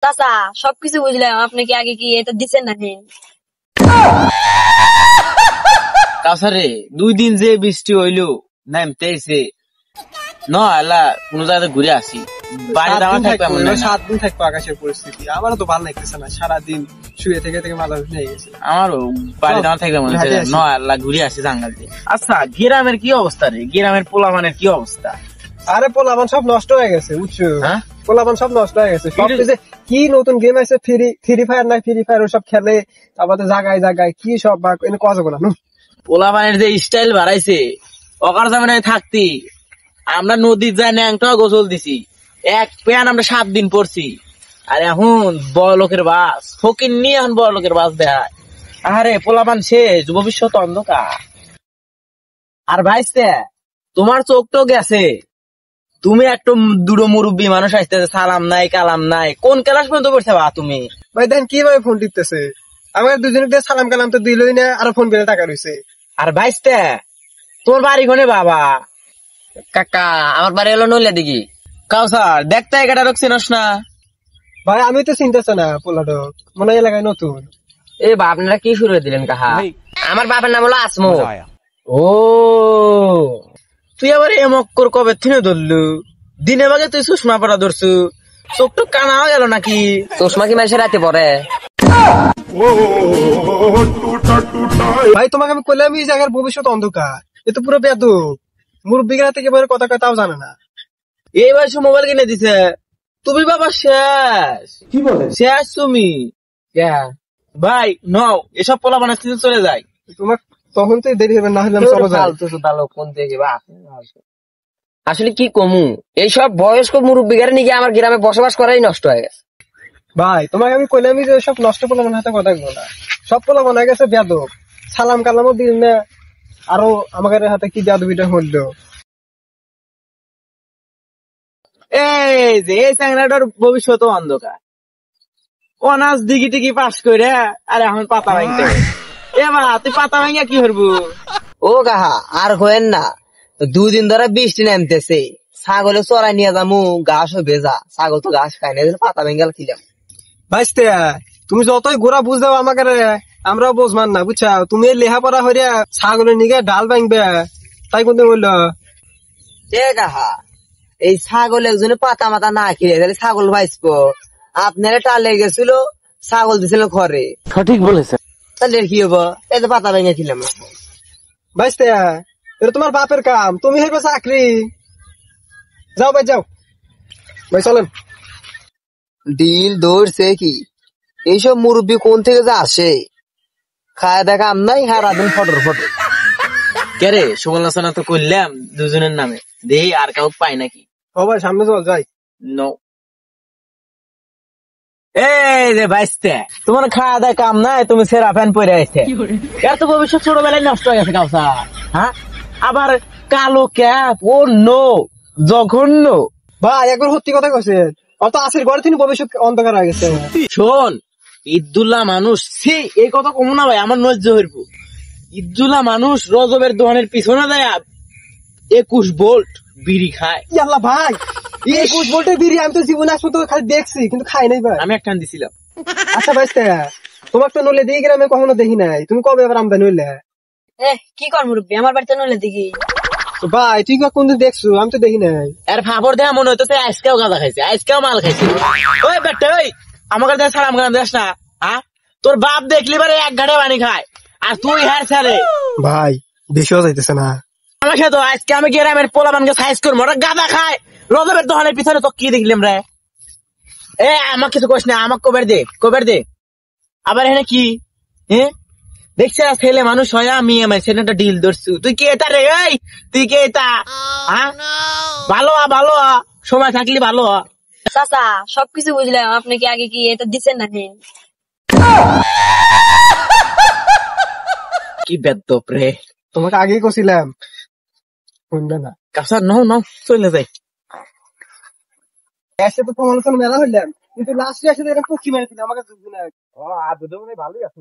চাচা সবকিছু বুঝলাম, আপনি কি আগে কি এটা দিচ্ছেন নাকি? কাছারে 2 দিন যে বৃষ্টি হইলো নামতেছে না আল্লাহ কোন জায়গাতে ঘুরে আসি। বাড়ি দাঁড়া থাকবে 7 দিন থাকবো। আকাশের পরিস্থিতি আমারও তো ভালো লাগতেছে না, সারাদিন শুয়ে থেকে মাথা উঠে গেছে। আমারও বাড়ি দাঁড়া থাকবে মনে হচ্ছে না আল্লাহ ঘুরে আসি জাঙ্গাল দিয়ে। আচ্ছা গ্রামের কি অবস্থা রে? গ্রামের পোলাপানের কি অবস্থা? আরে পোলাপান সব নষ্ট হয়ে গেছে বুঝছো, পোলাপান সব নষ্ট হয়ে গেছে। সব কি নতুন গেম আছে, ফ্রি ফায়ার নাই, ফ্রি ফায়ার সব খেলে, তারপরে জায়গায় জায়গায় কি সব কজব না। পোলাপানের যে স্টাইল বাড়াইছে অকার জামানায় থাকতি আমরা নদীর যায় ন্যাংটাও গোসল দিছি, এক প্যান আমরা 7 দিন পড়ছি। আর এখন বড় লোকের বাস ফকির নিয়ে এখন বড় লোকের বাস দেয়। আরে পোলাপান শেষ, ভবিষ্যৎ অন্ধকার। আর ভাইস্তে তোমার চোখ তো গেছে, তুমি একটু দুটো মুরব্বী মানুষ আসতেছে, সালাম নাই কালাম নাই, কোন ক্লাস পর্যন্ত পড়ছে বা তুমি? ভাই দেখেন কিভাবে ফোন টিপতেছে, আমার দুজনকে সালাম কালাম তো দিলই না, আর ফোন পেলে টাকা রয়েছে। আর ভাইস্তে তোমার বাড়ি কোনে বাবা? কাকা আমার বাড়ি হলো নইলা দিঘি। কাউসার দেখতে এগাটা রক্ষিস না? ভাই আমি তো চিনতেছে না, পোলাটো মনে হয় এলাকায় নতুন। এই বা আপনারা কি শুরু করে দিলেন কাহা? আমার বাবার নাম হলো আসমো। ও তুই আবার এমক্কর কবে থেকে ধরলু? দিনে বাগে তুই সুষমা পড়া ধরছু, চোখ তো কানা হয়ে গেল নাকি? চশমা কি মানুষের রাতে পরে? ভাই তোমাকে আমি কইলাম এই জায়গার ভবিষ্যৎ অন্ধকার, এ তো পুরো বেয়াদব। মুরব্বীরা থেকে বের কথা কয় তাও জানে না। এই বয়সে মোবাইল কিনে দিছে, তুমি বাবা শেষ। কি বলে শেষ তুমি? ভাই নাও এসব পোলা বানাচ্ছি চলে যায়। তোমার তখন তো দেরি হবে, না হলে আমি চলো যাই। কোন থেকে বা আসলে কি কমু, এইসব বয়স্ক মুরব্বীরা নাকি আমার গ্রামে বসবাস করাই নষ্ট হয়ে গেছে। ভাই তোমাকে আমি কইলাম যে সব নষ্ট পোলা বানাতে কথা বলো না, সব পোলা বানা গেছে বেয়াদব, সালাম কালামও দিল না, আরো আমাদের হাতে কি বেয়াদবিটা হলো। এই যে এই চ্যাংড়াটার ভবিষ্যৎ অন্ধকার, অনার্স ডিগ্রি টিগ্রি পাস করে আর এখন পাতা ভাঙতে। এবার তুই পাতা ভাঙিয়া কি করবো? ও কাহা আর কয়েন না, 2 দিন ধরে বৃষ্টি নামতেছে, ছাগলে চড়াই নিয়ে যাবো, ঘাসও ভেজা, ছাগল তো ঘাস খাই না, পাতা ভেঙ্গাল খিলাম। ভাইস্তে তুমি যতই গোড়া বুঝ দাও আমাকে, আমরাও বুঝমান না বুঝছা। তুমি লেহাপড়া হইয়া ছাগলের নিগে ডাল ভাঙবে তাই কোনদিন বললো? এ কাহা এই ছাগল একজনে পাতা মাতা না খেয়ে তাহলে ছাগল ভাইসবো? আপনারা টালে গেছিল, ছাগল দিছিল ঘরে। সঠিক বলেছে। তাহলে কি হবো? এই তো পাতা ভেঙে খিলাম। ভাইস্তে এটা তোমার বাপের কাম, তুমি হইবে চাকরি। যাও ভাই যাও, ভাই চলেন। ডিল দৌড়ছে কি, এইসব মুরব্বী কোন থেকে যে আসে, খায় দেখা আম নাই, সারাদিন ফটোর ফটো। কেরে সমালোচনা তো করলাম দুজনের নামে, দেখি আর কাউ পাই নাকি। ও ভাই সামনে চল যাই। নো এই যে ভাইস্তে তোমার খাওয়া দাওয়া কাম নাই, তুমি সেরা ফ্যান পরে আছে, এর তো ভবিষ্যৎ ছোটবেলায় নষ্ট হয়ে গেছে কাউসা। হ্যাঁ আবার কালো ক্যাপ, ও নো জঘন্য। ভাই একবার সত্যি কথা কইছেন, অত আসির ঘরে তিনি ভবিষ্যৎ অন্ধকার হয়ে গেছে। শোন ইদুল্লাহ মানুষ, এই কথা কমু না ভাই, আমার নজ্জ হইব। ইদুল্লাহ মানুষ রজবের দোকানের পিছনে দেয় 21 ভোল্ট বিড়ি খায়। আল্লাহ ভাই 21 ভোল্টের বিড়ি আমি তো জীবনে আসবো তো খালি দেখছি, কিন্তু খাই নাই ভাই। আমি একটা দিছিলাম। আচ্ছা ভাই তোমার তো নলে দিই গ্রামে কখনো দেখি নাই, তুমি কবে আবার আমদানি হইলে? কি কর মুরব্বী, আমার বাড়িতে নইলে দিঘি। ভাই তুই কোনদিন দেখছো? আমি তো দেখি নাই। এর ফাপড় দেয়া মনে হইতেছে আজকেও গাঁজা খাইছে, আজকেও মাল খাইছে। ওই বেটা ওই আমাকে দেখ সালাম গান দেস না, হ্যাঁ তোর বাপ দেখলি বারে 1 ঘাটে পানি খায়, আর তুই হ্যাঁ ছেলে। ভাই বেশি হয়ে যাইতেছে না? আমাকে তো আজকে আমি গ্রামের পোলাপানকে সাইজ করবো, ওরা গাঁজা খায় রজবের দোকানের পিছনে, তো কি দেখলাম রে? আমাকে কিছু কইস না, আমাকে কবের দে। আবার এখানে কি দেখছে ছেলে মানুষ হয়, আমি আমার ছেলেটা ডিল ধরছু, তুই কে এটা রে? এই তুই কে এটা? ভালো ভালো সময় থাকলে ভালো। চাচা সবকিছু বুঝলাম, আপনি কি আগে কি এটা দিচ্ছেন নাকি? কি বেদ্যপ রে, তোমাকে আগেই কছিলাম শুনবে না। কাছা নাও চলে যাই। এসে তো তোমার মেলা হইলাম, কিন্তু লাস্টে এসে এরকম কি মেরে দিল আমাকে। ভালোই আছে।